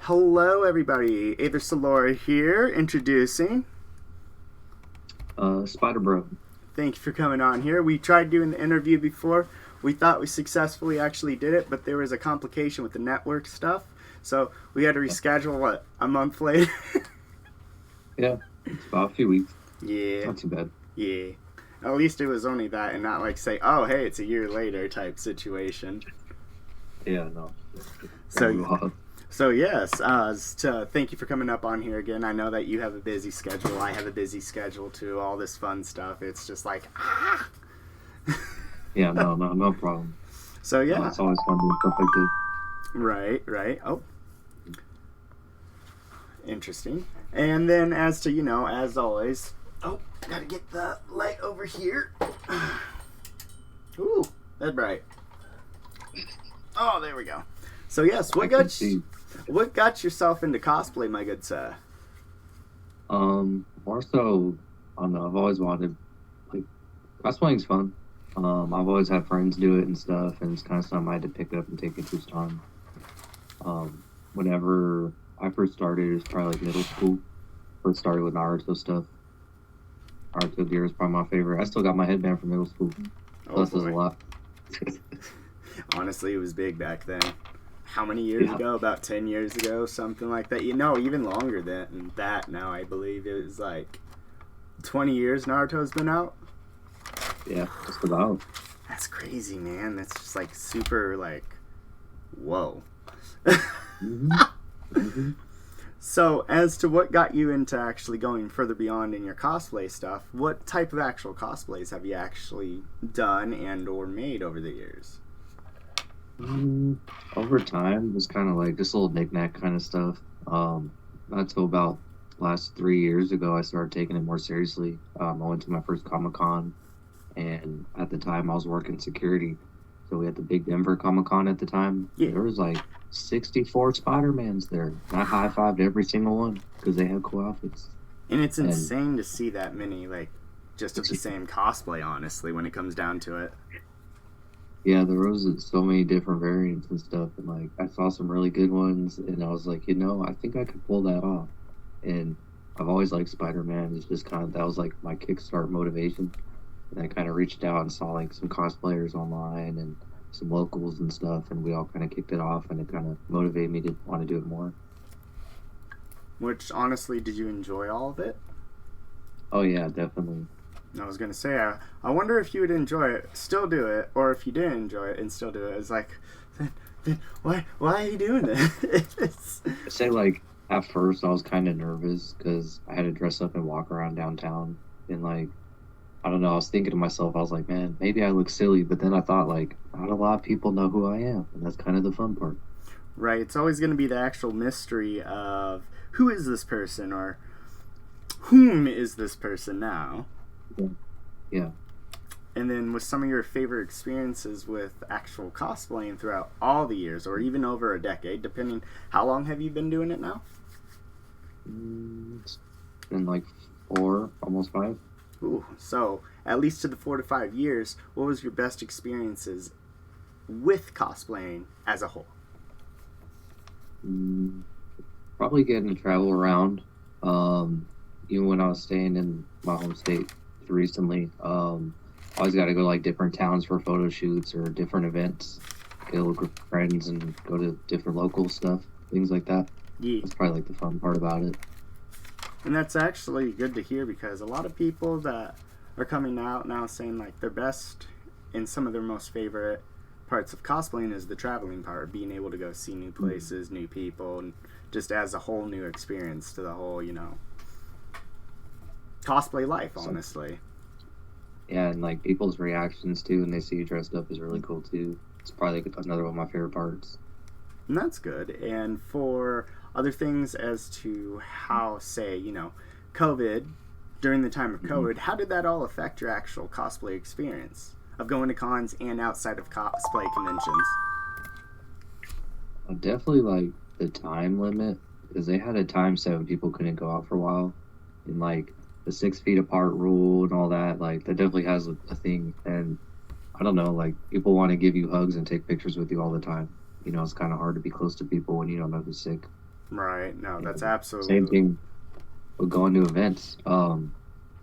Hello, everybody. Aether Salora here, introducing. Spider Bro. Thank you for coming on here. We tried doing the interview before. We thought we successfully actually did it, but there was a complication with the network stuff. So we had to reschedule, a month later? Yeah, it's about a few weeks. Yeah. Not too bad. Yeah. At least it was only that and not like say, oh, hey, it's a year later type situation. Yeah, no. So yes, thank you for coming up on here again. I know that you have a busy schedule. I have a busy schedule too. All this fun stuff. It's just like Yeah, no problem. So yeah, it's always fun doing stuff like this. Right. Oh, interesting. And then as to as always. Oh, gotta get the light over here. Ooh, that's bright. Oh, there we go. So yes, what got yourself into cosplay, my good sir? More so, I don't know. I've always wanted, like, cosplaying's fun. I've always had friends do it and stuff, and it's kind of something I had to pick up and take interest on. Whenever I first started, it was probably like middle school. First started with Naruto stuff. Naruto gear is probably my favorite. I still got my headband from middle school. Plus, there's a lot. Honestly, it was big back then. How many years ago? About 10 years ago, something like that. Even longer than that now, I believe. It was like 20 years Naruto's been out. Yeah, just about. That's crazy, man. That's just like super, like, whoa. So, as to what got you into actually going further beyond in your cosplay stuff, what type of actual cosplays have you actually done and or made over the years? Over time, it was kind of like just little knick-knack kind of stuff. Not till about last 3 years ago, I started taking it more seriously. I went to my first Comic-Con, and at the time, I was working security. So we had the big Denver Comic-Con at the time. Yeah. There was like 64 Spider-Mans there. I high-fived every single one because they had cool outfits. And it's insane to see that many, like, just of the same cosplay, honestly, when it comes down to it. Yeah, there was so many different variants and stuff, and like I saw some really good ones, and I was like, I think I could pull that off. And I've always liked Spider-Man. It's just that was like my kickstart motivation. And I kind of reached out and saw like some cosplayers online and some locals and stuff, and we all kind of kicked it off, and it kind of motivated me to want to do it more. Which, honestly, did you enjoy all of it? Oh yeah, definitely. I was going to say, I wonder if you would enjoy it, still do it, or if you didn't enjoy it and still do it. It's like, then why are you doing this? I say, like, at first I was kind of nervous because I had to dress up and walk around downtown. And, like, I don't know, I was thinking to myself, I was like, man, maybe I look silly. But then I thought, like, not a lot of people know who I am. And that's kind of the fun part. Right. It's always going to be the actual mystery of who is this person or whom is this person now? Yeah. And then with some of your favorite experiences with actual cosplaying throughout all the years or even over a decade, depending, how long have you been doing it now? It's been like 4, almost 5. Ooh, so at least to the 4 to 5 years, what was your best experiences with cosplaying as a whole? Probably getting to travel around. Even when I was staying in my home state recently, always got to go to like different towns for photo shoots or different events, get a look with friends and go to different local stuff, things like that. Yeah. That's probably like the fun part about it. And that's actually good to hear because a lot of people that are coming out now saying like their best and some of their most favorite parts of cosplaying is the traveling part, being able to go see new places, new people, and just as a whole new experience to the whole, cosplay life, honestly. Yeah, and like people's reactions too when they see you dressed up is really cool too. It's probably like another one of my favorite parts. And that's good. And for other things as to how, say, COVID, during the time of COVID, how did that all affect your actual cosplay experience of going to cons and outside of cosplay conventions? Definitely like the time limit because they had a time set when people couldn't go out for a while, and like the 6 feet apart rule and all that. Like that definitely has a thing, and I don't know, like people want to give you hugs and take pictures with you all the time. It's kind of hard to be close to people when you don't know who's sick. Right. No, You that's know, same absolutely thing with going to events.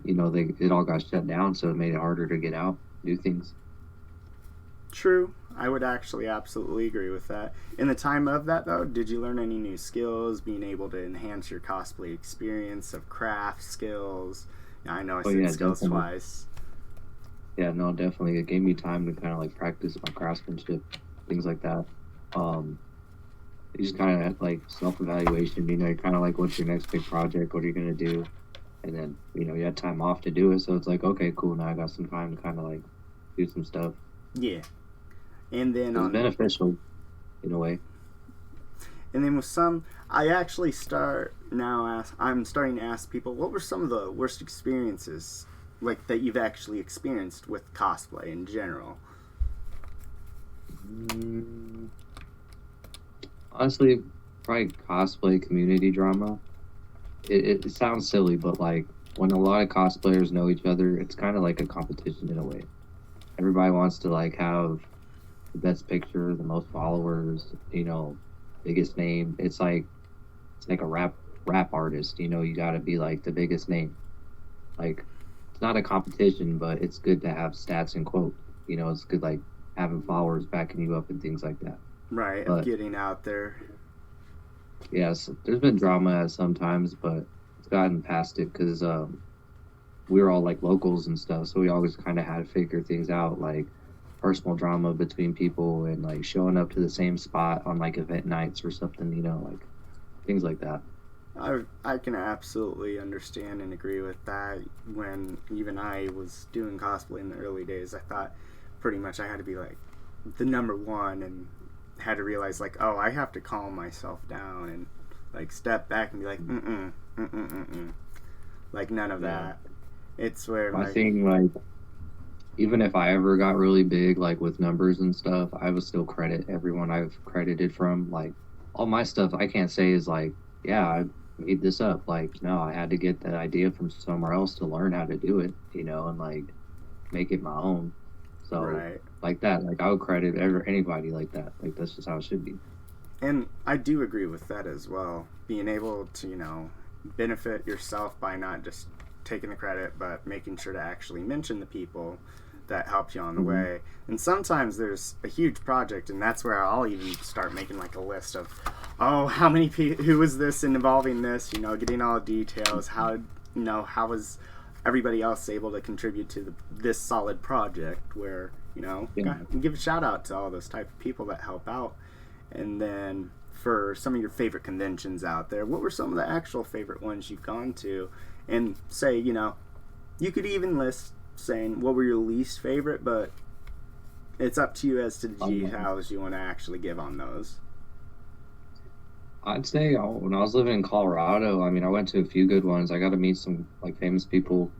You know, they it all got shut down, so it made it harder to get out, do things. true. I would actually absolutely agree with that. In the time of that, though, did you learn any new skills, being able to enhance your cosplay experience of craft skills? I know I Oh said yeah, skills definitely. twice. Yeah, no, definitely. It gave me time to kind of like practice my craftsmanship, things like that. Um, you just kind of like self-evaluation. You know, you're kind of like, what's your next big project? What are you gonna do? And then you know, you had time off to do it, so it's like, okay, cool. Now I got some time to kind of like do some stuff. Yeah. And then It was on beneficial in a way. And then with some, I actually start now. I'm starting to ask people, what were some of the worst experiences like that you've actually experienced with cosplay in general? Mm, honestly, probably cosplay community drama. It sounds silly, but like when a lot of cosplayers know each other, it's kind of like a competition in a way. Everybody wants to like have the best picture, the most followers, you know, biggest name. It's like a rap artist, you know, you got to be like the biggest name. Like it's not a competition, but it's good to have stats and quotes. You know, it's good like having followers backing you up and things like that. Right, of But getting out there. yes, there's been drama at sometimes, but it's gotten past it because we were all like locals and stuff, so we always kind of had to figure things out, like personal drama between people and like showing up to the same spot on like event nights or something, you know, like things like that. I can absolutely understand and agree with that. When even I was doing cosplay in the early days, I thought pretty much I had to be like the number one, and had to realize like, oh, I have to calm myself down and like step back and be like, like none of Yeah, that. It's where my like, thing, like even if I ever got really big, like with numbers and stuff, I would still credit everyone I've credited from. Like all my stuff, I can't say is like, yeah, I made this up. Like, no, I had to get that idea from somewhere else to learn how to do it, you know, and like make it my own. So right. like that, like I would credit anybody like that. Like that's just how it should be. And I do agree with that as well. Being able to, benefit yourself by not just taking the credit, but making sure to actually mention the people that helped you on the Hmm. way. And sometimes there's a huge project, and that's where I'll even start making like a list of, oh, how many who was this involving this, getting all the details, how was everybody else able to contribute to this solid project where, Yeah. give a shout out to all those type of people that help out. And then for some of your favorite conventions out there, what were some of the actual favorite ones you've gone to? And say, you could even list saying what were your least favorite, but it's up to you as to the Um, details you want to actually give on those. I'd say when I was living in Colorado, I mean, I went to a few good ones. I got to meet some like famous people.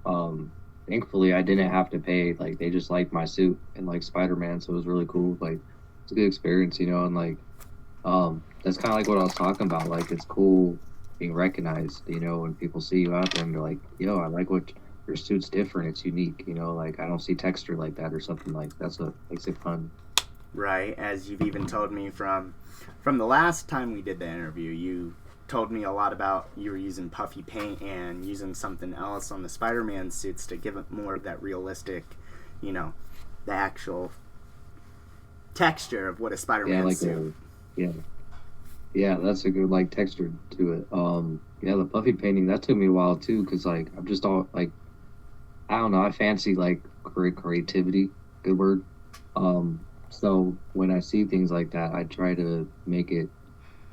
Thankfully, I didn't have to pay. Like, they just liked my suit and like Spider-Man, so it was really cool. Like, it's a good experience, you know. And like, that's kind of like what I was talking about. Like, it's cool being recognized, you know, when people see you out there and they're like, "Yo, I like what your suit's different. It's unique." You know, like I don't see texture like that or something like that's what makes it fun. Right, as you've even told me from the last time we did the interview, you told me a lot about you were using puffy paint and using something else on the Spider-Man suits to give it more of that realistic, you know, the actual texture of what a Yeah, Spider-Man like suit. a yeah. Yeah, that's a good like texture to it. Yeah, the puffy painting that took me a while too, because like I'm just all like I don't know, I fancy like creativity, good word. So when I see things like that, I try to make it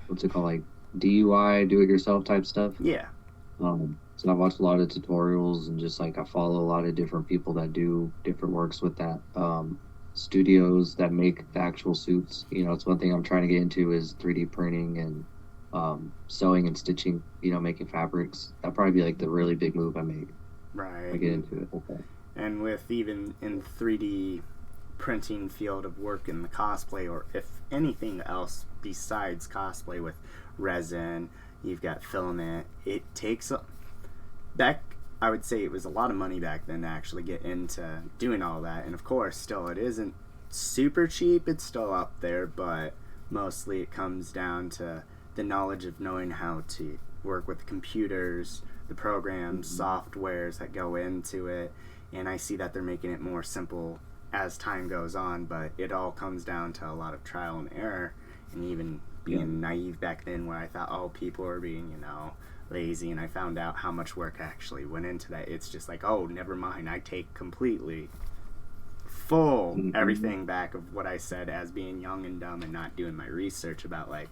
what's it called, like DUI, do it yourself type stuff. Yeah, So I watch a lot of tutorials and just like I follow a lot of different people that do different works with that. Studios that make the actual suits. You know, it's one thing I'm trying to get into is 3D printing and sewing and stitching. You know, making fabrics. That'll probably be like the really big move I make. I right. get into it. Okay. And with even in 3D printing field of work in the cosplay, or if anything else besides cosplay with resin, you've got filament. It takes back. I would say it was a lot of money back then to actually get into doing all that. And of course, still it isn't super cheap. It's still up there, but mostly it comes down to the knowledge of knowing how to work with the computers, the programs, softwares that go into it, and I see that they're making it more simple as time goes on, but it all comes down to a lot of trial and error, and even being naive back then where I thought, oh, people are being, lazy, and I found out how much work actually went into that. It's just like, oh, never mind, I take completely full everything back of what I said as being young and dumb and not doing my research about, like,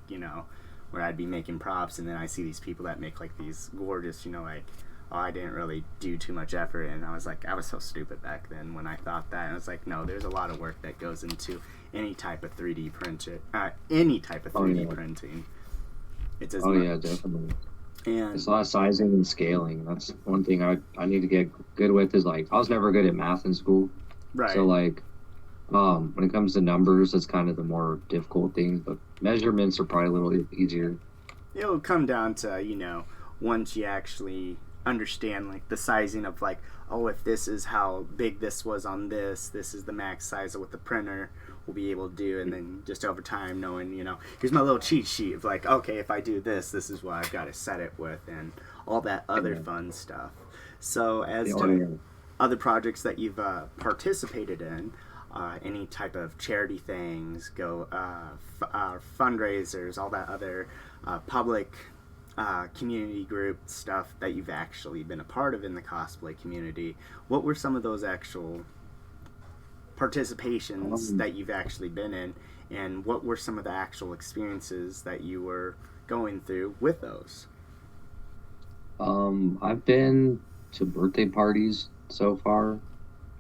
where I'd be making props, and then I see these people that make like these gorgeous, like, oh, I didn't really do too much effort, and I was like, I was so stupid back then when I thought that, and it's like, no, there's a lot of work that goes into any type of 3D printing. It's as much. Yeah, definitely. And It's a lot of sizing and scaling. That's one thing I need to get good with is, like, I was never good at math in school. right, So, like, when it comes to numbers, that's kind of the more difficult thing. But measurements are probably a little easier. it'll come down to, once you actually understand, like, the sizing of, like, oh, if this is how big this was on this is the max size of what the printer will be able to do, and then just over time knowing, here's my little cheat sheet of, like, okay, if I do this is what I've got to set it with, and all that other fun stuff. So as to other projects that you've participated in, any type of charity things, fundraisers, all that other public community group stuff that you've actually been a part of in the cosplay community, what were some of those actual participations that you've actually been in, and what were some of the actual experiences that you were going through with those? I've been to birthday parties so far.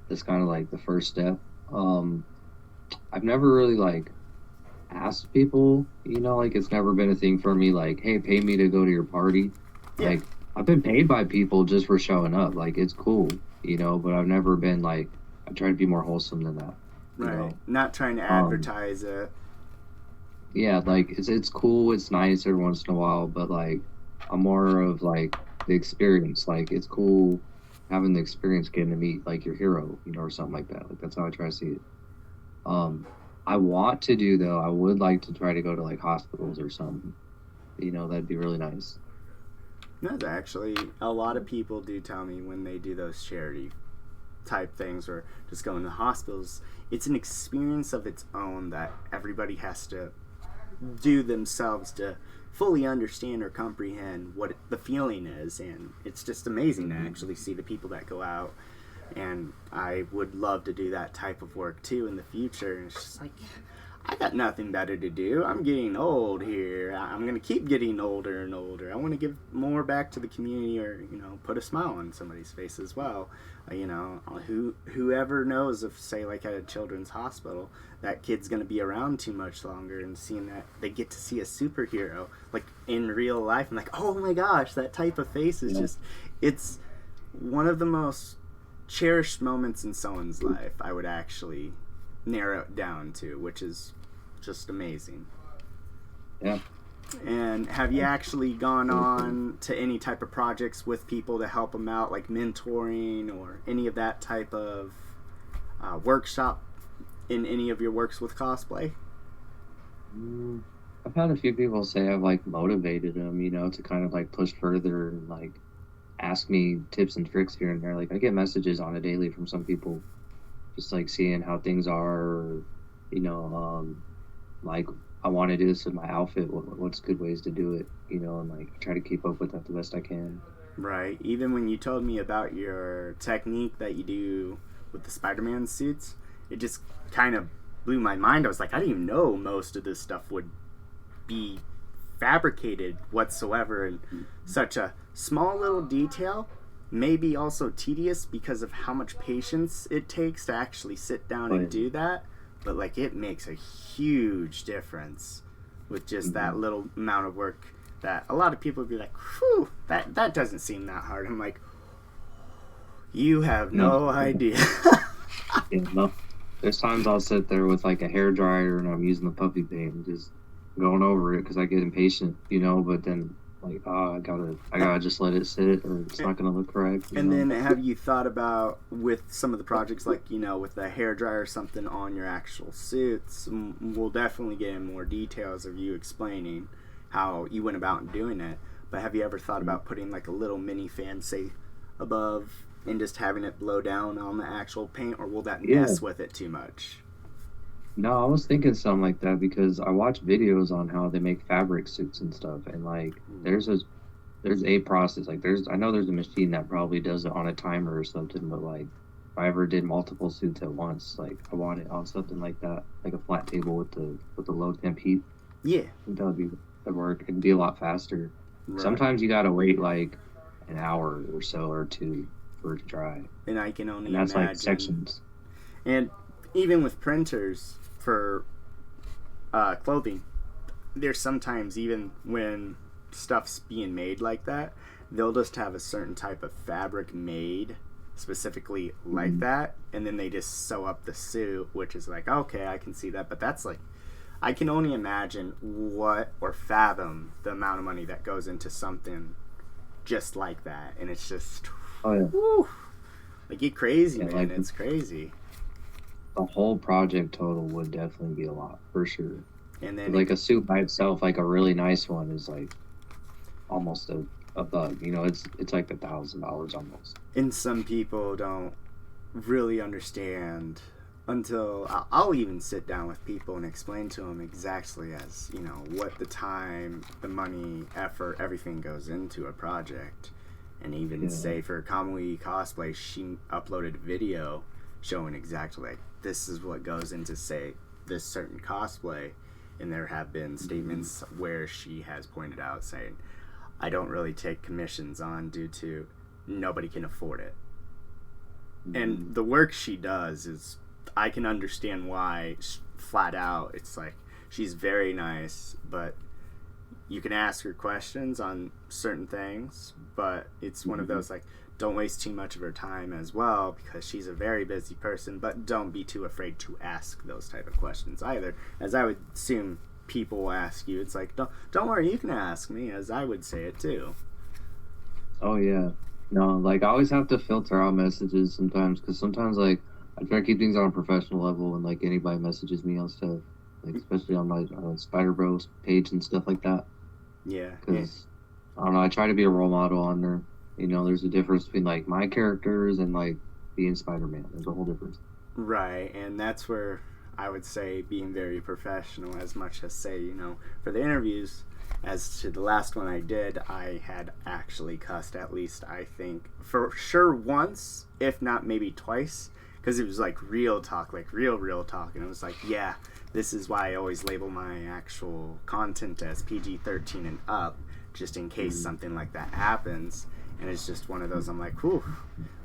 That's kind of like the first step. I've never really, like, asked people, like, it's never been a thing for me, like, hey, pay me to go to your party. Yeah. Like, I've been paid by people just for showing up. Like, it's cool, but I've never been, like, I try to be more wholesome than that. Right. Not trying to advertise it. Yeah, like, it's cool, it's nice every once in a while, but, like, I'm more of, like, the experience. Like, it's cool having the experience, getting to meet, like, your hero, or something like that. Like, that's how I try to see it. I want to do, though, I would like to try to go to, like, hospitals or something. That'd be really nice. That's actually, a lot of people do tell me when they do those charity type things or just going to hospitals, it's an experience of its own that everybody has to do themselves to fully understand or comprehend what the feeling is, and it's just amazing to actually see the people that go out, and I would love to do that type of work too in the future. And it's just like, I got nothing better to do. I'm getting old here. I'm going to keep getting older and older. I want to give more back to the community, or, put a smile on somebody's face as well. Whoever knows if, say, like at a children's hospital, that kid's going to be around too much longer, and seeing that they get to see a superhero, like, in real life. I'm like, oh my gosh, that type of face is just, it's one of the most cherished moments in someone's life, I would actually narrow it down to, which is just amazing. Yeah. And have you actually gone on to any type of projects with people to help them out, like mentoring or any of that type of workshop in any of your works with cosplay? I've had a few people say I've, like, motivated them, to kind of, like, push further and, like, ask me tips and tricks here and there. Like, I get messages on a daily from some people, just, like, seeing how things are, or, like, I want to do this with my outfit. What's good ways to do it, and, like, try to keep up with that the best I can. Right. Even when you told me about your technique that you do with the Spider-Man suits, it just kind of blew my mind. I was like, I didn't even know most of this stuff would be fabricated whatsoever, and such a small little detail may be also tedious because of how much patience it takes to actually sit down and do that, but, like, it makes a huge difference with just that little amount of work that a lot of people would be like, whew, that doesn't seem that hard. I'm like, you have no idea. There's times I'll sit there with, like, a hair dryer and I'm using the puffy paint and just going over it because I get impatient, but then, like, I gotta just let it sit, or it's not gonna look correct. And then have you thought about, with some of the projects, like, with the hair dryer or something on your actual suits, we'll definitely get in more details of you explaining, how you went about doing it. But have you ever thought about putting like a little mini fan, say, above and just having it blow down on the actual paint, or will that Yeah. mess with it too much? No, I was thinking something like that because I watch videos on how they make fabric suits and stuff, and like there's a process. Like I know there's a machine that probably does it on a timer or something, but like if I ever did multiple suits at once, like I want it on something like that, like a flat table with the low temp heat. Yeah, I think that'd work. It'd be a lot faster. right. Sometimes you gotta wait like an hour or so or two for it to dry, And I can only and that's like imagine. sections. And even with printers for clothing, there's sometimes even when stuff's being made like that, they'll just have a certain type of fabric made specifically like Mhm. that, and then they just sew up the suit, which is like, okay, I can see that, but that's like, I can only imagine what or fathom the amount of money that goes into something just like that, and it's just, Oh yeah, whew, like get crazy, yeah. man. It's crazy. The whole project total would definitely be a lot for sure. And 'Cause, then like a suit by itself, like a really nice one, is like almost a bug. You know, it's like $1,000 almost. and some people don't really understand until I'll even sit down with people and explain to them exactly as what the time, the money, effort, everything goes into a project. And even Yeah. say for Kamui Cosplay, she uploaded a video showing exactly like this is what goes into say this certain cosplay, and there have been statements where she has pointed out saying, I don't really take commissions on due to nobody can afford it. And Mhm. the work she does is, I can understand why, flat out. It's like she's very nice, but you can ask her questions on certain things, but it's one of Mhm. those like, don't waste too much of her time as well, because she's a very busy person, but don't be too afraid to ask those type of questions either, as I would assume people will ask you. It's like, don't worry, you can ask me, as I would say it too. Oh yeah. No, like I always have to filter out messages sometimes because sometimes like I try to keep things on a professional level when like anybody messages me on stuff, like especially on my Spider Bros page and stuff like that. Yeah, yeah. Because I don't know, I try to be a role model on there. You know, there's a difference between like my characters and like being Spider Man. There's a whole difference. Right, and that's where I would say being very professional, as much as say, for the interviews, as to the last one I did, I had actually cussed at least, I think, for sure once, if not maybe twice, because it was like real talk, like real talk, and it was like, yeah, this is why I always label my actual content as PG-13 and up, just in case Mm. something like that happens. And it's just one of those, I'm like, whew.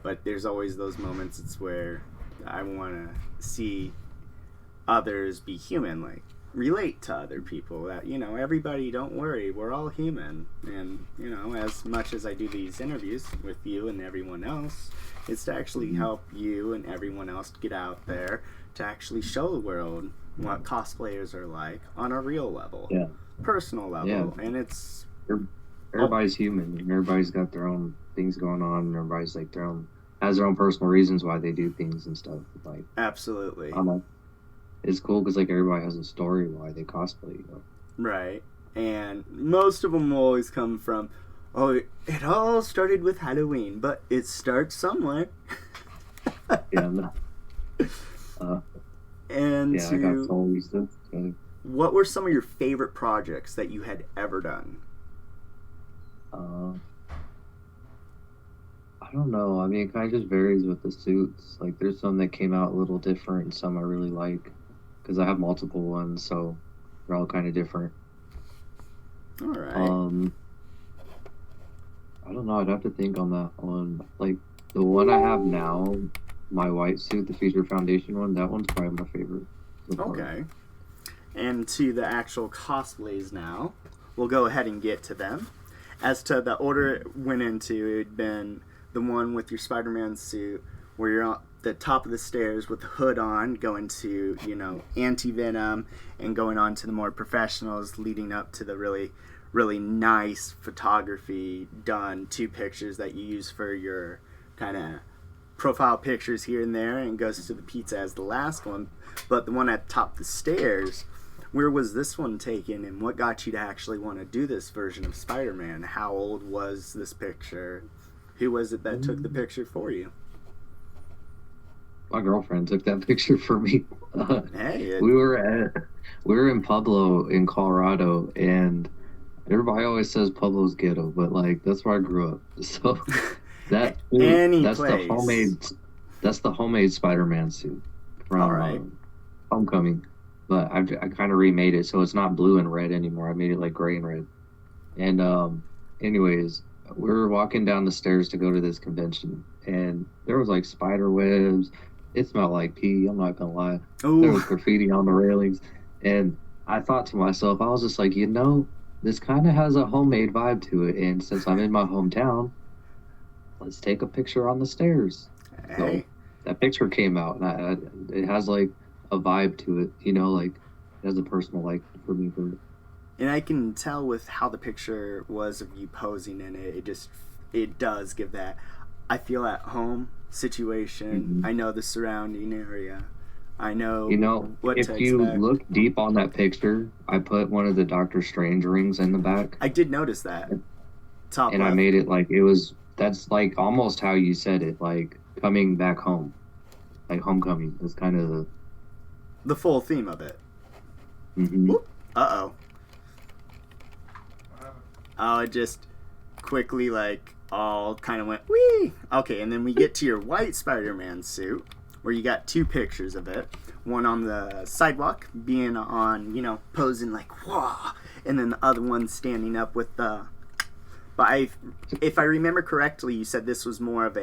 But there's always those moments, it's where I want to see others be human, like relate to other people. That everybody, don't worry, we're all human. And as much as I do these interviews with you and everyone else, it's to actually Mhm. help you and everyone else get out there to actually show the world what cosplayers are like on a real level, Yeah, personal yeah. level, and it's Every- oh, Everybody's human and everybody's got their own things going on and everybody's like has their own personal reasons why they do things and stuff. Like I absolutely don't know, it's cool because like everybody has a story why they cosplay. You know? right. And most of them will always come from, oh, it all started with Halloween, but it starts somewhere. Yeah, no, uh, And yeah. I got to, stories. what were some of your favorite projects that you had ever done? Uh, I don't know. I mean, it kind of just varies with the suits. Like, there's some that came out a little different, and some I really like because I have multiple ones, so they're all kind of different. All right. Um, I don't know. I'd have to think on that one. Like the one I have now, my white suit, the Future Foundation one. That one's probably my favorite so far. Okay. And to the actual cosplays now, we'll go ahead and get to them. As to the order it went into, it'd been the one with your Spider-Man suit, where you're on the top of the stairs with the hood on, going to anti-venom, and going on to the more professionals, leading up to the really nice photography done, two pictures that you use for your kind of profile pictures here and there, and goes to the pizza as the last one. But the one at the top of the stairs Where was this one taken, and what got you to actually want to do this version of Spider-Man? How old was this picture? Who was it that took the picture for you? My girlfriend took that picture for me. Hey, we were in Pueblo in Colorado, and everybody always says Pueblo's ghetto, but like that's where I grew up. So that's the homemade Spider-Man suit from Homecoming. But I kind of remade it so it's not blue and red anymore. I made it like gray and red. And anyways, we were walking down the stairs to go to this convention, and there was like spider webs. It smelled like pee. I'm not gonna lie. Ooh. There was graffiti on the railings, and I thought to myself, I was just like, this kind of has a homemade vibe to it. And since I'm in my hometown, let's take a picture on the stairs. Hey. So that picture came out, and it has like a vibe to it, like it has a personal like for me for it. And I can tell with how the picture was of you posing in it, it does give that I feel at home situation. Mm-hmm. I know the surrounding area. I know what if you look deep on that picture, I put one of the Doctor Strange rings in the back. I did notice that. Top and left. I made it like that's like almost how you said it, like coming back home. Like homecoming. That's kind of the full theme of it. Mm-hmm. Uh-oh. Oh, it just quickly, like, all kind of went, whee! Okay, and then we get to your white Spider-Man suit, where you got two pictures of it. One on the sidewalk, being on, posing like, whoa! And then the other one standing up with the... But if I remember correctly, you said this was more of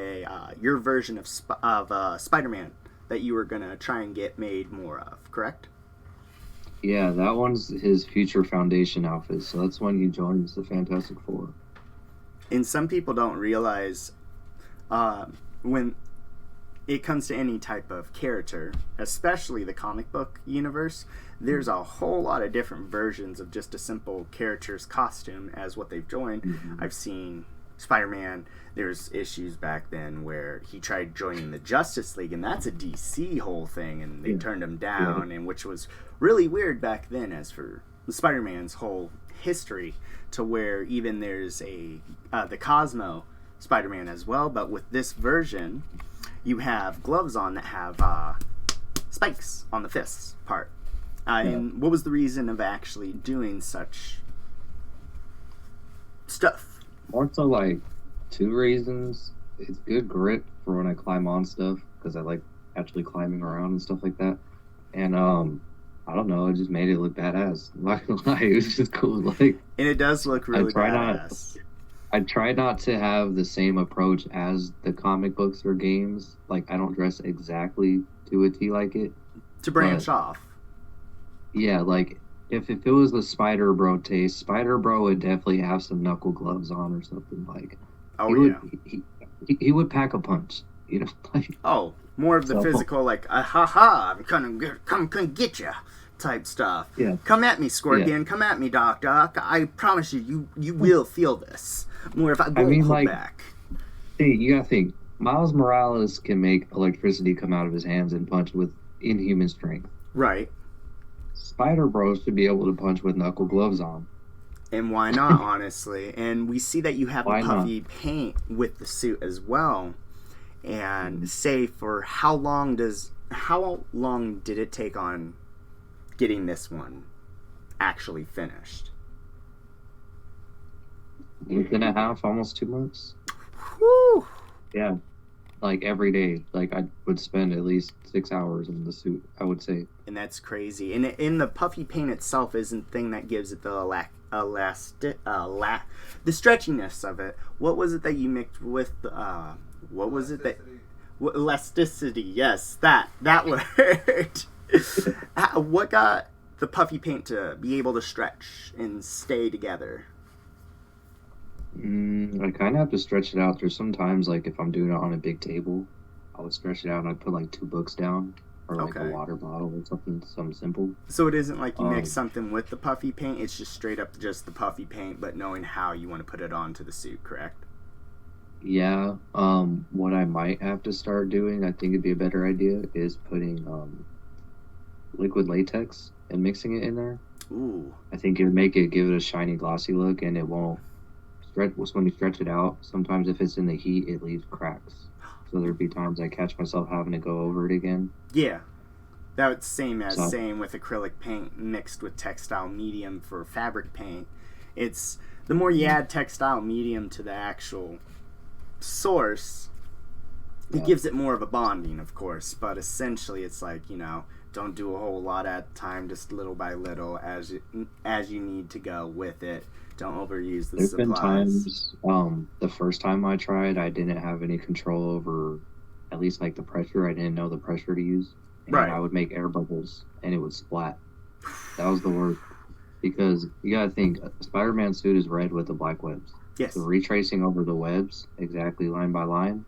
your version of Spider-Man that you were going to try and get made more of, correct? Yeah, that one's his future Foundation outfit, so that's when he joins the Fantastic Four. And some people don't realize when it comes to any type of character, especially the comic book universe, there's a whole lot of different versions of just a simple character's costume as what they've joined. Mm-hmm. I've seen Spider-Man, there's issues back then where he tried joining the Justice League, and that's a DC whole thing, and they turned him down, and which was really weird back then as for Spider-Man's whole history, to where even there's the Cosmo Spider-Man as well, but with this version, you have gloves on that have spikes on the fists part. And what was the reason of actually doing such stuff? More so like two reasons. It's good grip for when I climb on stuff, because I like actually climbing around and stuff like that. And I don't know, it just made it look badass. I'm not gonna lie, it was just cool. Like, and it does look really badass. I try not to have the same approach as the comic books or games. Like, I don't dress exactly to a T like it. To branch off. Yeah, like, if it was the Spider Bro taste, Spider Bro would definitely have some knuckle gloves on or something. Like, he would pack a punch, like, more of the physical, like, ha, I'm gonna get you type stuff. Yeah. Come at me, Scorpion. Yeah. Come at me, Doc. I promise you will feel this. More if I go back. See, you gotta think. Miles Morales can make electricity come out of his hands and punch with inhuman strength. Right. Spider Bro should be able to punch with knuckle gloves on. And why not, honestly? And we see that you have the puffy paint with the suit as well. And say, for how long did it take on getting this one actually finished? Week and a half, almost 2 months. Whew. Yeah. Like every day, like I would spend at least 6 hours in the suit, I would say. And that's crazy. And in the puffy paint itself isn't the thing that gives it the the stretchiness of it. What was it that you mixed with? What was it that? Elasticity. Yes, that word. What got the puffy paint to be able to stretch and stay together? I kind of have to stretch it out. There's sometimes, like, if I'm doing it on a big table, I would stretch it out and I'd put, like, 2 books down or, like, a water bottle or something simple. So it isn't like you mix something with the puffy paint, it's just straight up just the puffy paint, but knowing how you want to put it onto the suit, correct? Yeah. What I might have to start doing, I think it'd be a better idea, is putting liquid latex and mixing it in there. Ooh. I think it would give it a shiny, glossy look, and it won't stretch. When you stretch it out, sometimes if it's in the heat, it leaves cracks. So there'd be times I catch myself having to go over it again. Yeah. That's same So, with acrylic paint mixed with textile medium for fabric paint. It's the more you add textile medium to the actual source, it gives it more of a bonding, of course. But essentially, it's like, don't do a whole lot at a time, just little by little as you need to go with it. Don't overuse the there's supplies. been times, the first time I tried, I didn't have any control over, at least like the pressure. I didn't know the pressure to use. And Right. I would make air bubbles and it would splat. That was the worst. Because you gotta think, a Spider-Man suit is red with the black webs. Yes. So retracing over the webs, exactly line by line,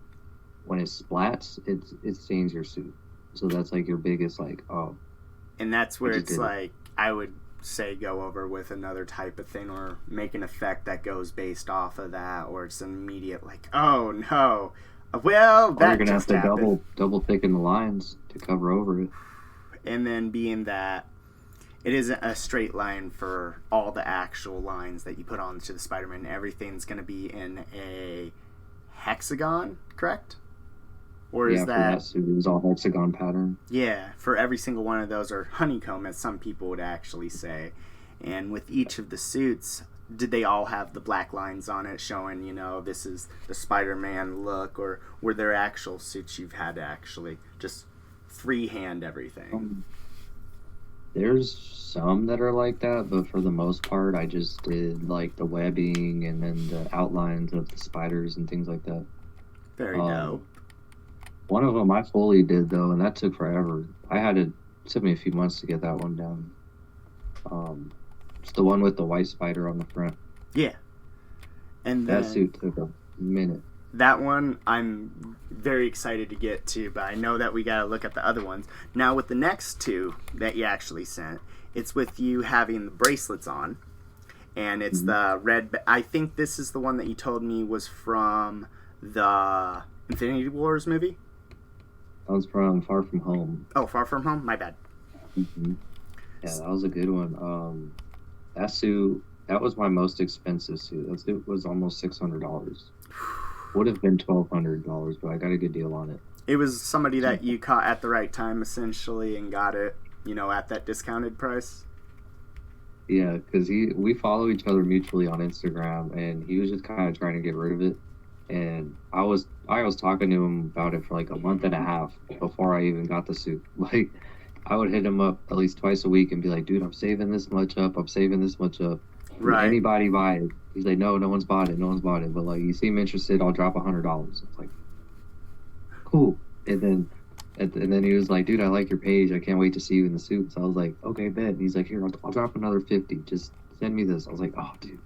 when it splats, it stains your suit. So that's like your biggest, like, oh. And that's where I just it's did it. like, I would say go over with another type of thing or make an effect that goes based off of that, or it's an immediate, like, oh no. Well, Or you're that gonna have just to happened. double thicken the lines to cover over it. And then being that it isn't a straight line for all the actual lines that you put onto the Spider-Man, everything's going to be in a hexagon, correct? Or is Yeah, for that suit, it was all hexagon pattern. Yeah, for every single one of those, or honeycomb, as some people would actually say. And with each of the suits, did they all have the black lines on it showing, this is the Spider-Man look, or were there actual suits you've had to actually just freehand everything? There's some that are like that, but for the most part, I just did like the webbing and then the outlines of the spiders and things like that. Very dope. One of them I fully did though, and that took forever. It took me a few months to get that one down. It's the one with the white spider on the front. Yeah. And That then suit took a minute. that one I'm very excited to get to, but I know that we got to look at the other ones. Now with the next two that you actually sent, it's with you having the bracelets on, and it's the red. I think this is the one that you told me was from the Infinity Wars movie. That was from Far From Home. Oh, Far From Home? My bad. Yeah, that was a good one. That suit, that was my most expensive suit. That suit was almost $600. Would have been $1,200, but I got a good deal on it. It was somebody that you caught at the right time, essentially, and got it, at that discounted price. Yeah, because we follow each other mutually on Instagram, and he was just kind of trying to get rid of it. And I was talking to him about it for like a month and a half before I even got the suit. Like, I would hit him up at least twice a week and be like, dude, I'm saving this much up. I'm saving this much up. Will Right. anybody buy it? He's like, no one's bought it. No one's bought it. But like, you seem interested, I'll drop $100. It's like, cool. And then he was like, dude, I like your page. I can't wait to see you in the suit. So I was like, okay, bet. And he's like, here, I'll drop another 50. Just send me this. I was like, oh, dude.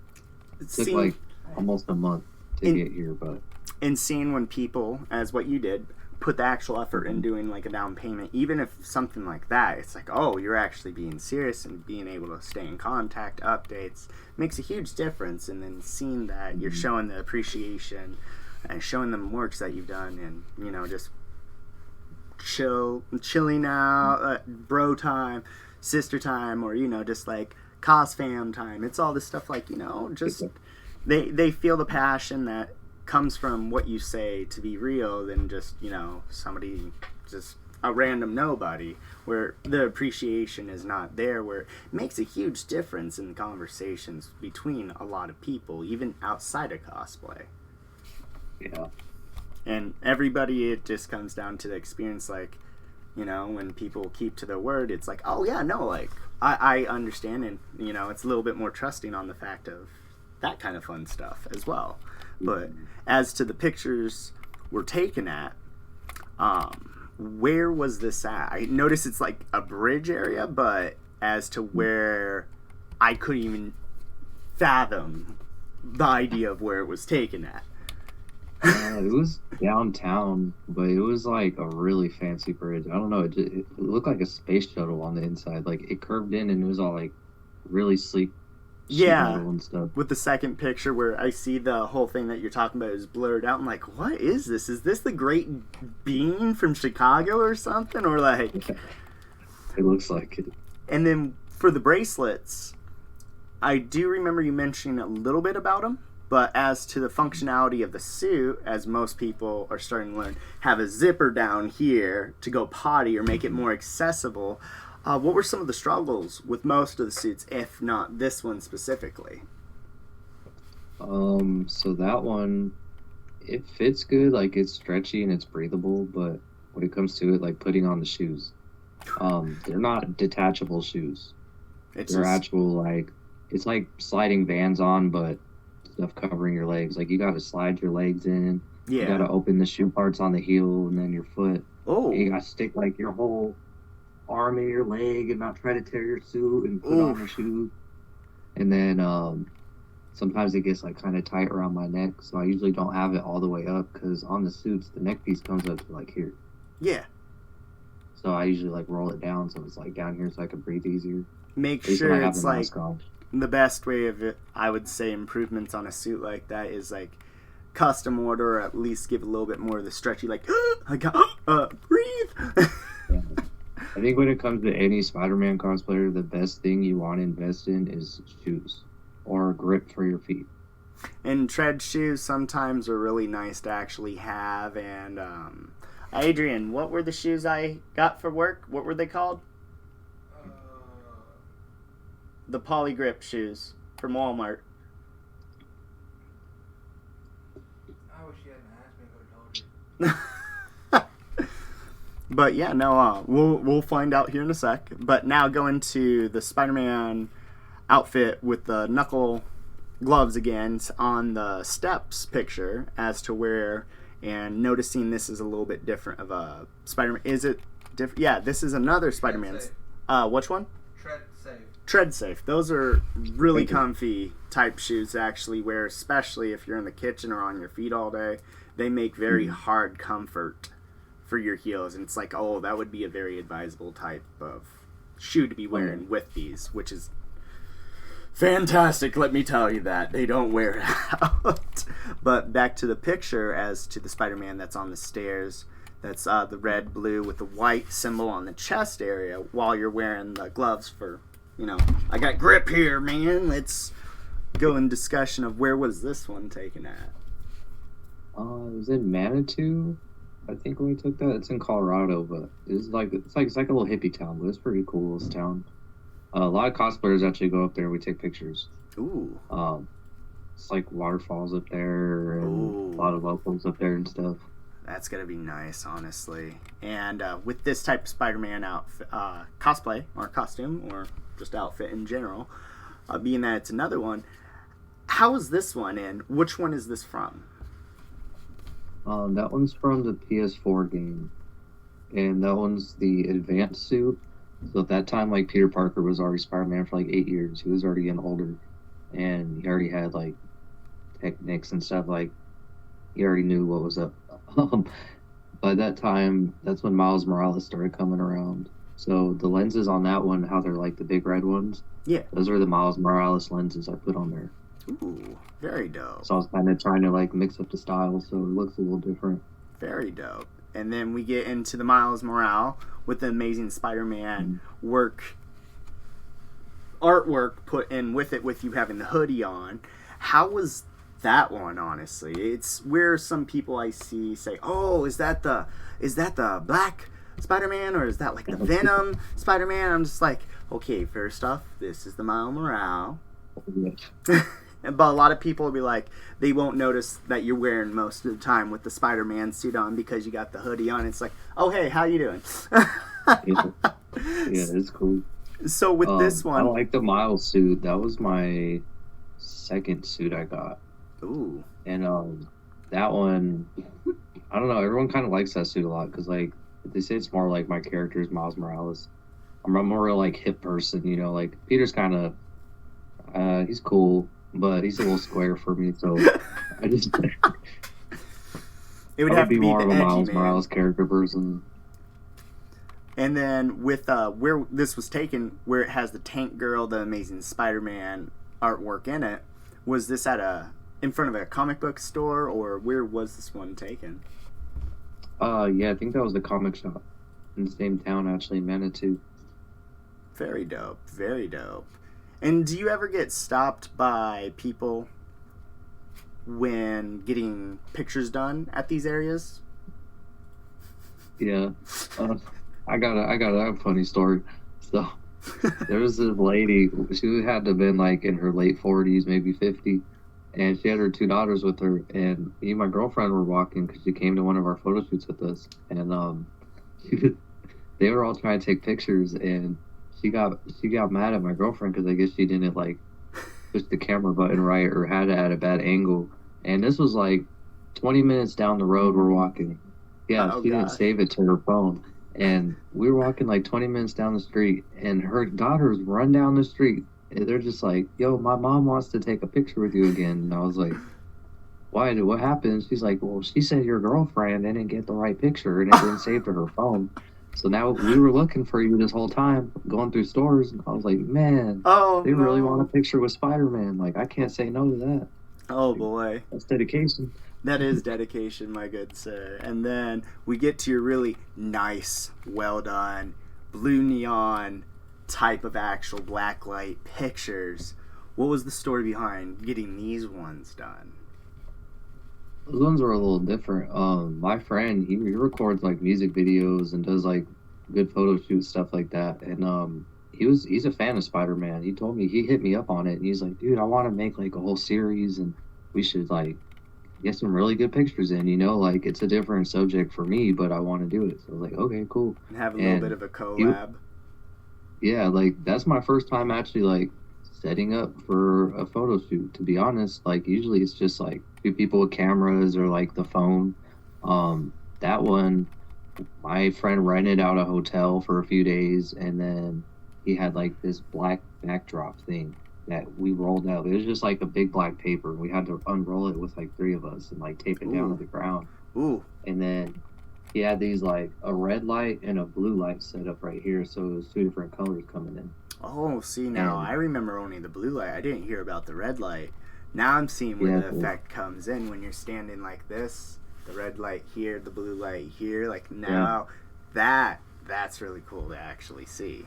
It took like almost a month to get here, but. And seeing when people, as what you did, put the actual effort in doing like a down payment, even if something like that, it's like, oh, you're actually being serious and being able to stay in contact, updates, makes a huge difference. And then seeing that you're showing the appreciation and showing them works that you've done, and just chilling out, bro time, sister time, or just like cos fam time. It's all this stuff, like, just they feel the passion that comes from what you say to be real than just somebody, just a random nobody, where the appreciation is not there, where it makes a huge difference in the conversations between a lot of people, even outside of cosplay. Yeah. And everybody, it just comes down to the experience, like, when people keep to their word, it's like, oh yeah, no, like, I understand, and it's a little bit more trusting on the fact of that kind of fun stuff as well. But as to the pictures we're taken at, where was this at? I noticed it's like a bridge area, but as to where, I couldn't even fathom the idea of where it was taken at. It was downtown, but it was like a really fancy bridge. I don't know. It looked like a space shuttle on the inside. Like, it curved in and it was all like really sleek. Yeah, and stuff. with the second picture where I see the whole thing that you're talking about is blurred out. I'm like, what is this? Is this the Great Bean from Chicago or something? Or like, It looks like it. And then for the bracelets, I do remember you mentioning a little bit about them, but as to the functionality of the suit, as most people are starting to learn, have a zipper down here to go potty or make it more accessible. What were some of the struggles with most of the suits, if not this one specifically? So that one, it fits good, like it's stretchy and it's breathable, but when it comes to it, like putting on the shoes, they're not detachable shoes. It's They're just, actual like it's like sliding Vans on, but stuff covering your legs. Like you got to slide your legs in. You got yeah. to open the shoe parts on the heel and then your foot. Oh, And you got to stick like your whole arm in your leg and not try to tear your suit and put on the oof. shoe. And then sometimes it gets like kind of tight around my neck, so I usually don't have it all the way up because on the suits the neck piece comes up to like here. Yeah. So I usually like roll it down so it's like down here so I can breathe easier. Make At least when I sure have it's the like mask on. the best way of it, I would say, improvements on a suit like that is like custom order, or at least give a little bit more of the stretchy, like I got breathe. Yeah. I think when it comes to any Spider-Man cosplayer, the best thing you want to invest in is shoes or grip for your feet. And tread shoes sometimes are really nice to actually have. And Adrian, what were the shoes I got for work? What were they called? The poly grip shoes from Walmart. I wish you hadn't asked me. I would have told you. But yeah, no, we'll find out here in a sec. But now going to the Spider-Man outfit with the knuckle gloves again on the steps picture as to where, and noticing this is a little bit different of a Spider-Man. Is it different? Yeah, this is another Spider-Man. safe. Which one? Tread safe. Tread safe. Those are really Thank you. comfy type shoes to actually wear, especially if you're in the kitchen or on your feet all day. They make very hard comfort for your heels, and it's like, oh, that would be a very advisable type of shoe to be wearing with these, which is fantastic, let me tell you that. They don't wear it out. But back to the picture as to the Spider-Man that's on the stairs. That's the red, blue with the white symbol on the chest area while you're wearing the gloves for, I got grip here, man. Let's go in discussion of where was this one taken at. It was in Manitou, I think when we took that. It's in Colorado, but it's like a little hippie town, but it's pretty cool. This town. A lot of cosplayers actually go up there. We take pictures. Ooh. It's like waterfalls up there, and a lot of locals up there and stuff. That's gonna be nice, honestly. And with this type of Spider-Man outfit, cosplay or costume or just outfit in general, being that it's another one, how is this one, and which one is this from? That one's from the PS4 game, and that one's the advanced suit. So at that time, like Peter Parker was already Spider-Man for like 8 years. He was already getting older, and he already had like techniques and stuff. Like he already knew what was up. By that time, that's when Miles Morales started coming around. So the lenses on that one, how they're like the big red ones, Yeah. those are the Miles Morales lenses I put on there. Ooh, very dope. So I was kind of trying to like mix up the style so it looks a little different. Very dope. And then we get into the Miles Morales with the Amazing Spider-Man artwork put in with it, with you having the hoodie on. How was that one, honestly? It's where some people I see say, "Oh, is that the black Spider-Man, or is that like the Venom Spider-Man?" I'm just like, okay, first off, this is the Miles Morales. But a lot of people will be like, they won't notice that you're wearing most of the time with the Spider-Man suit on because you got the hoodie on. It's like, oh, hey, how you doing? Yeah, it's cool. So with this one, I like the Miles suit. That was my second suit I got. Ooh. And that one, I don't know. Everyone kind of likes that suit a lot because like they say it's more like my character's Miles Morales. I'm a more like hip person, Like Peter's kind of, he's cool, but he's a little square for me. So I just it would I have be to be more the of a edgy Miles man. Morales character person. And then with where this was taken, where it has the Tank Girl, the Amazing Spider-Man artwork in it, was this in front of a comic book store, or where was this one taken? Yeah, I think that was the comic shop in the same town, actually, Manitou. Very dope. Very dope. And do you ever get stopped by people when getting pictures done at these areas? Yeah. Uh, I got a funny story. So there was this lady. She had to have been like in her late 40s, maybe 50, and she had her two daughters with her. And me and my girlfriend were walking because she came to one of our photo shoots with us, and they were all trying to take pictures, and she got mad at my girlfriend because I guess she didn't like push the camera button right or had it at a bad angle. And this was like 20 minutes down the road. We're walking. Yeah, Oh she didn't gosh. save it to her phone. And we were walking like 20 minutes down the street, and her daughters run down the street. And they're just like, "Yo, my mom wants to take a picture with you again." And I was like, "Why? What happened?" She's like, "Well, she said your girlfriend didn't get the right picture and it didn't save to her phone. So now we were looking for you this whole time, going through stores." And I was like, "Man, Oh they really want a no. picture with Spider-Man. Like, I can't say no to that. Oh Like, boy. that's dedication." That is dedication, my good sir. And then we get to your really nice, well done, blue neon type of actual blacklight pictures. What was the story behind getting these ones done? Those ones were a little different. My friend, he records like music videos and does like good photo shoots, stuff like that. And he's a fan of Spider-Man. He told me, he hit me up on it, and he's like, "Dude, I want to make like a whole series, and we should like get some really good pictures in. Like it's a different subject for me, but I want to do it." So I was like, "Okay, cool." And have a little bit And of a he, collab. yeah, like that's my first time actually like setting up for a photo shoot. To be honest, like usually it's just like two people with cameras or like the phone. That one, my friend rented out a hotel for a few days, and then he had like this black backdrop thing that we rolled out. It was just like a big black paper. We had to unroll it with like three of us and like tape it down to Ooh. the ground. Ooh. And then he had these like a red light and a blue light set up right here, so it was two different colors coming in. Oh, see now, And I remember only the blue light. I didn't hear about the red light. Now I'm seeing where yeah, the effect comes in when you're standing like this. The red light here, the blue light here. Like yeah. now, that's really cool to actually see.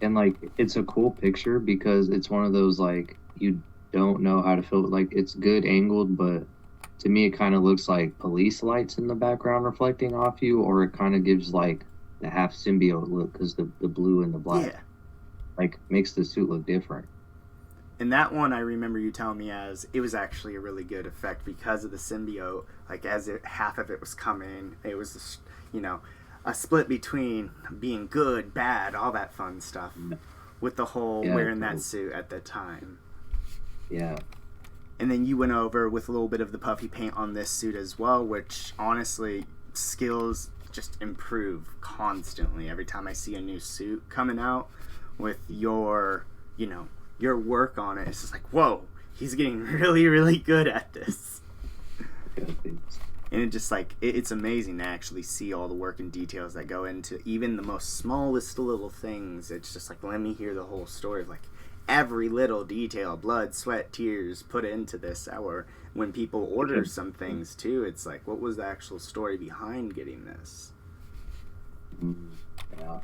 And like it's a cool picture because it's one of those like you don't know how to film it. Like it's good angled, but to me it kind of looks like police lights in the background reflecting off you, or it kind of gives like the half symbiote look because the blue and the black Yeah. like makes the suit look different. And that one I remember you telling me as it was actually a really good effect because of the symbiote. Like as half of it was coming, it was a split between being good, bad, all that fun stuff with the whole Yeah, wearing that cool. suit at the time. Yeah, And then you went over with a little bit of the puffy paint on this suit as well, which honestly skills just improve constantly every time I see a new suit coming out with your work on it. It's just like, whoa, he's getting really, really good at this. yeah, thanks. And it just like it's amazing to actually see all the work and details that go into even the most smallest little things. It's just like, let me hear the whole story of like every little detail, blood, sweat, tears put into this. Or when people order some things too, it's like, what was the actual story behind getting this? Mhm. Yeah,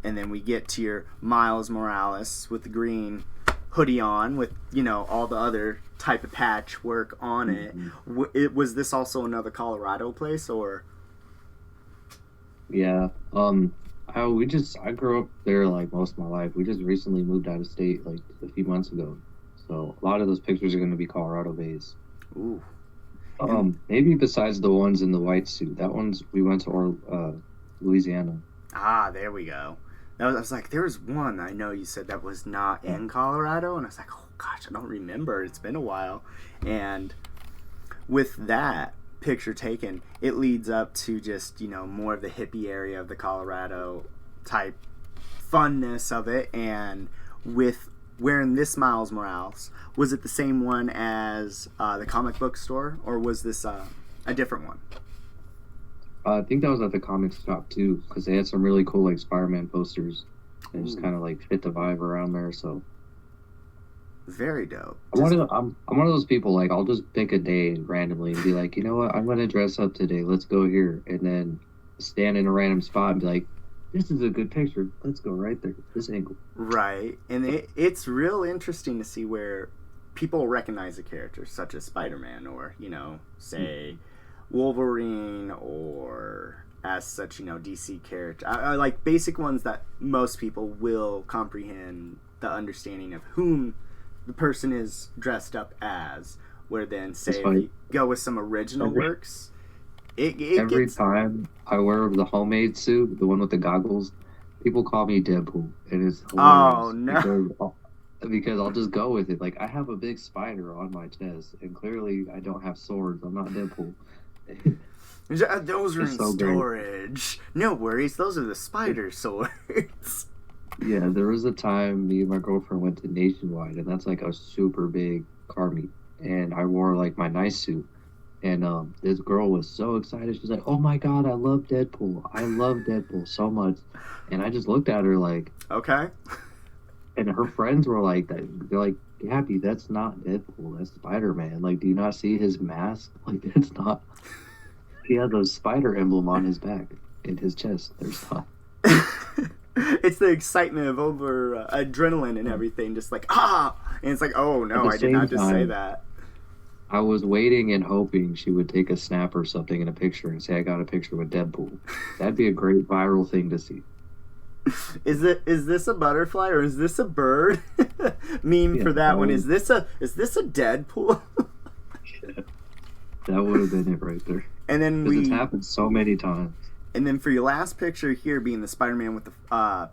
And then we get to your Miles Morales with the green hoodie on with all the other type of patchwork on it. Was this also another Colorado place or? yeah. I grew up there like most of my life. We just recently moved out of state like a few months ago, so a lot of those pictures are going to be Colorado based. Ooh. And Maybe besides the ones in the white suit. That one's we went to Louisiana. there we go. I was like, there was one I know you said that was not Yeah. in Colorado, and I was like, oh gosh, I don't remember. It's been a while. And with that picture taken, it leads up to just more of the hippie area of the Colorado type funness of it. And with wearing this Miles Morales, was it the same one as the comic book store, or was this a different one? I think that was at the comic shop too, because they had some really cool like Spider-Man posters, and just Ooh, kind of like fit the vibe around there. So very dope. I'm one of those people like I'll just pick a day randomly and be like, you know what, I'm gonna dress up today. Let's go here, and then stand in a random spot and be like, this is a good picture. Let's go right there. This angle. Right. And it's real interesting to see where people recognize a character such as Spider-Man or, say Wolverine or as such, DC character. I like basic ones that most people will comprehend the understanding of whom the person is dressed up as. Where then, say, if you go with some original works, every time I wear the homemade suit, the one with the goggles, people call me Deadpool, and it's hilarious. Oh no! Because I'll just go with it. Like, I have a big spider on my chest, and clearly I don't have swords. I'm not Deadpool. Those are in storage. Great. No worries, those are the spider swords. Yeah, there was a time me and my girlfriend went to Nationwide, and that's like a super big car meet, and I wore like my nice suit. And this girl was so excited. She's like, "Oh my god, I love Deadpool! I love Deadpool so much!" And I just looked at her like, "Okay." And her friends were like, "They're like, Gabby, that's not Deadpool. That's Spider-Man. Like, do you not see his mask? Like, that's not. He had a spider emblem on his back, in his chest. There's not." It's the excitement of over adrenaline and everything, just like and it's like, oh no, I did not just say that. I was waiting and hoping she would take a snap or something in a picture and say, "I got a picture with Deadpool." That'd be a great viral thing to see. Is this a butterfly or is this a bird? Meme for that one. Is this a Deadpool? Yeah, that would have been it right there. And then it's happened so many times. And then for your last picture here, being the Spider-Man with the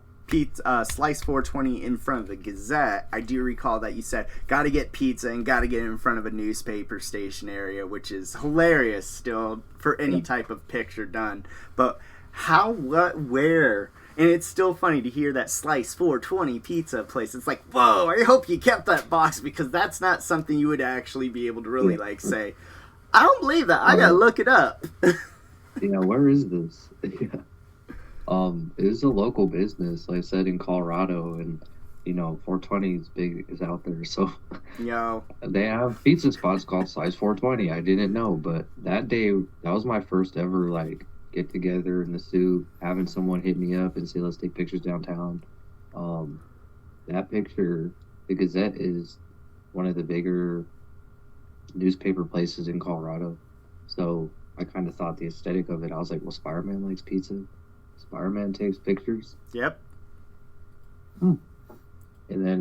Slice 420 in front of the Gazette, I do recall that you said, gotta get pizza and gotta get it in front of a newspaper station area, which is hilarious still for any type of picture done. But how, what, where? And it's still funny to hear that Slice 420 pizza place. It's like, whoa, I hope you kept that box, because that's not something you would actually be able to really say, I don't believe that. I gotta look it up. Yeah, where is this? Yeah. It is a local business, like I said, in Colorado, and 420 is out there, so they have pizza spots called Size 420. I didn't know, but that day, that was my first ever like get together in the suit, having someone hit me up and say, "Let's take pictures downtown." That picture, the Gazette is one of the bigger newspaper places in Colorado, so I kind of thought the aesthetic of it, I was like, well, Spider-Man likes pizza. Spider-Man takes pictures. Yep. And then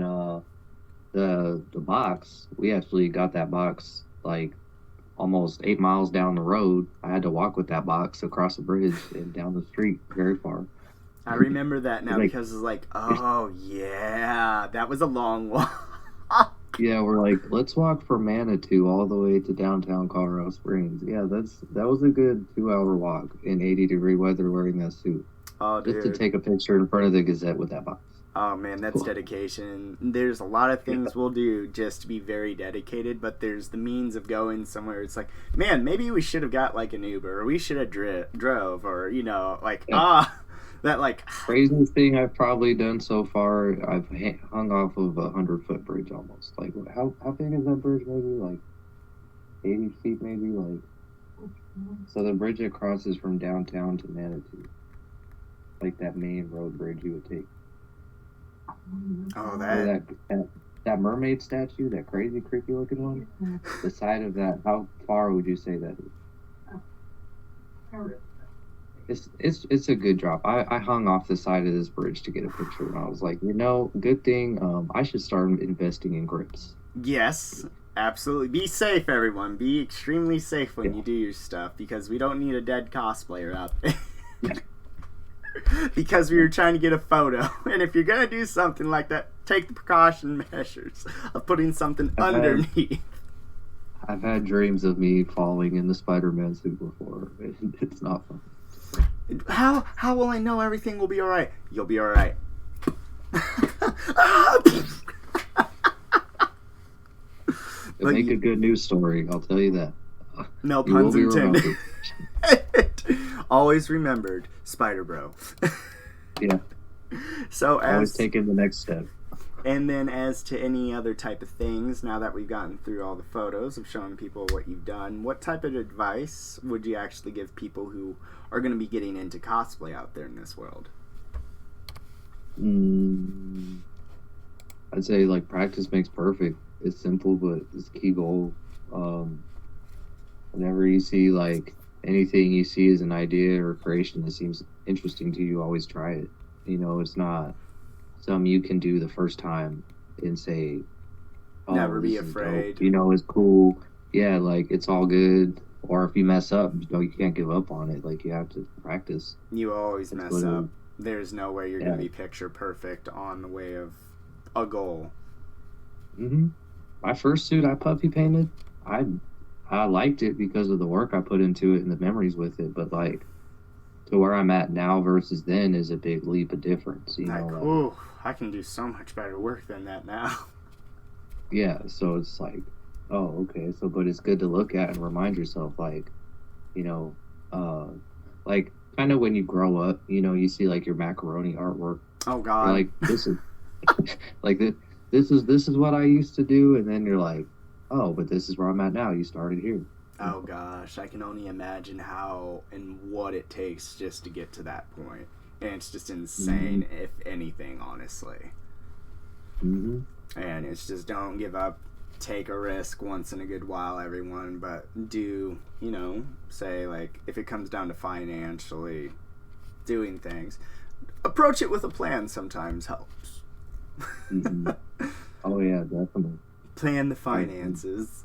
the box, we actually got that box like almost 8 miles down the road. I had to walk with that box across the bridge and down the street very far. I remember that now because it's like, oh yeah, that was a long walk. Yeah, we're like, let's walk from Manitou all the way to downtown Colorado Springs. Yeah, that was a good 2-hour walk in 80-degree weather wearing that suit. Oh, just to take a picture in front of the Gazette with that box. Oh man, that's dedication. There's a lot of things we'll do just to be very dedicated, but there's the means of going somewhere. It's like, man, maybe we should have got like an Uber, or we should have drove, or that like craziest thing I've probably done so far. I've hung off of a 100-foot bridge almost. Like, how big is that bridge? Maybe like 80 feet, maybe like. So the bridge that crosses from downtown to Manitou, like that main road bridge you would take. Oh, that mermaid statue, that crazy creepy looking one. The side of that, how far would you say that is? It's a good drop. I hung off the side of this bridge to get a picture, and I was like, good thing. I should start investing in grips. Yes, absolutely. Be safe, everyone. Be extremely safe when you do your stuff, because we don't need a dead cosplayer out there. Because we were trying to get a photo, and if you're gonna do something like that, take the precaution measures of putting something underneath. I've had dreams of me falling in the Spider-Man suit before. It's not fun. How will I know everything will be all right? You'll be all right. It'll make a good news story, I'll tell you that. No puns intended. Always remembered, Spider Bro. Yeah. So always taking the next step. And then as to any other type of things, now that we've gotten through all the photos of showing people what you've done, what type of advice would you actually give people who are going to be getting into cosplay out there in this world? Mm, I'd say like practice makes perfect. It's simple, but it's a key goal. Um, Whenever you see like anything you see as an idea or creation that seems interesting to you, always try it. It's not something you can do the first time and say, "Oh, Never be this is dope." afraid. It's cool. Yeah, like it's all good. Or if you mess up, you can't give up on it. Like you have to practice. You always It's mess up. literally, There's no way you're yeah. going to be picture perfect on the way of a goal. My first suit I puppy painted, I I liked it because of the work I put into it and the memories with it. But like to where I'm at now versus then is a big leap of difference. Like, Like ooh, I can do so much better work than that now. yeah. So it's like, oh, okay. So, but it's good to look at and remind yourself, like, you know, uh, like kind of when you grow up, you see like your macaroni artwork. Oh, You're God. like, this is like this is what I used to do, and then you're like, oh, but this is where I'm at now. You started here. Oh, gosh. I can only imagine how and what it takes just to get to that point. And it's just insane, if anything, honestly. Mm-hmm. And it's just don't give up. Take a risk once in a good while, everyone. But do, say, like, if it comes down to financially doing things, approach it with a plan sometimes helps. Mm-hmm. Oh yeah, definitely. Plan the finances.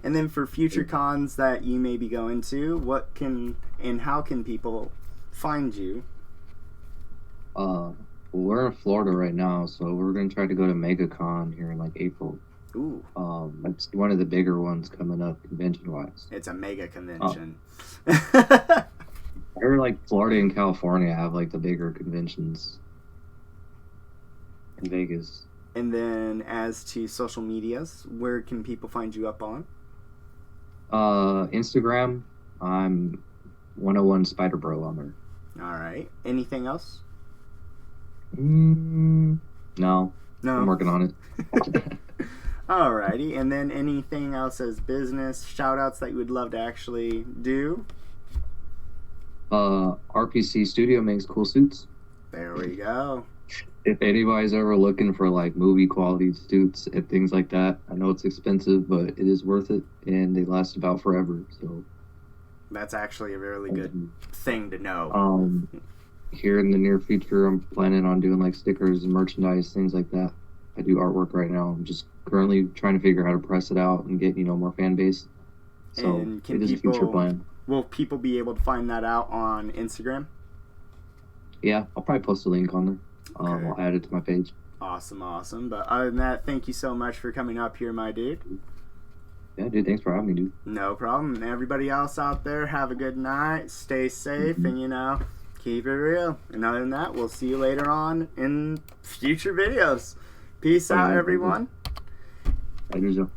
And then for future cons that you may be going to, what can and how can people find you? Well, we're in Florida right now, so we're gonna try to go to MegaCon here in like April. Ooh, It's one of the bigger ones coming up convention wise. it's a mega convention. I heard like Florida and California have like the bigger conventions in Vegas. And then as to social medias, where can people find you up on? Instagram, I'm 101 Spider Bro on there. All right. Anything else? No, No. I'm working on it. Alrighty. And then anything else as business shout outs that you would love to actually do? RPC Studio makes cool suits. There we go. If anybody's ever looking for like movie quality suits and things like that, I know it's expensive, but it is worth it, and they last about forever. So That's actually a really good thing to know. Here in the near future, I'm planning on doing like stickers and merchandise, things like that. I do artwork right now. I'm just currently trying to figure out how to press it out and get more fan base. So And can it is a future people plan. will people be able to find that out on Instagram? Yeah, I'll probably post a link on there. Okay. I'll add it to my page. Awesome. But other than that, thank you so much for coming up here, my dude. Yeah, dude, thanks for having me, dude. No problem. And everybody else out there, have a good night. Stay safe and, keep it real. And other than that, we'll see you later on in future videos. Peace out, everyone. Later, Joe.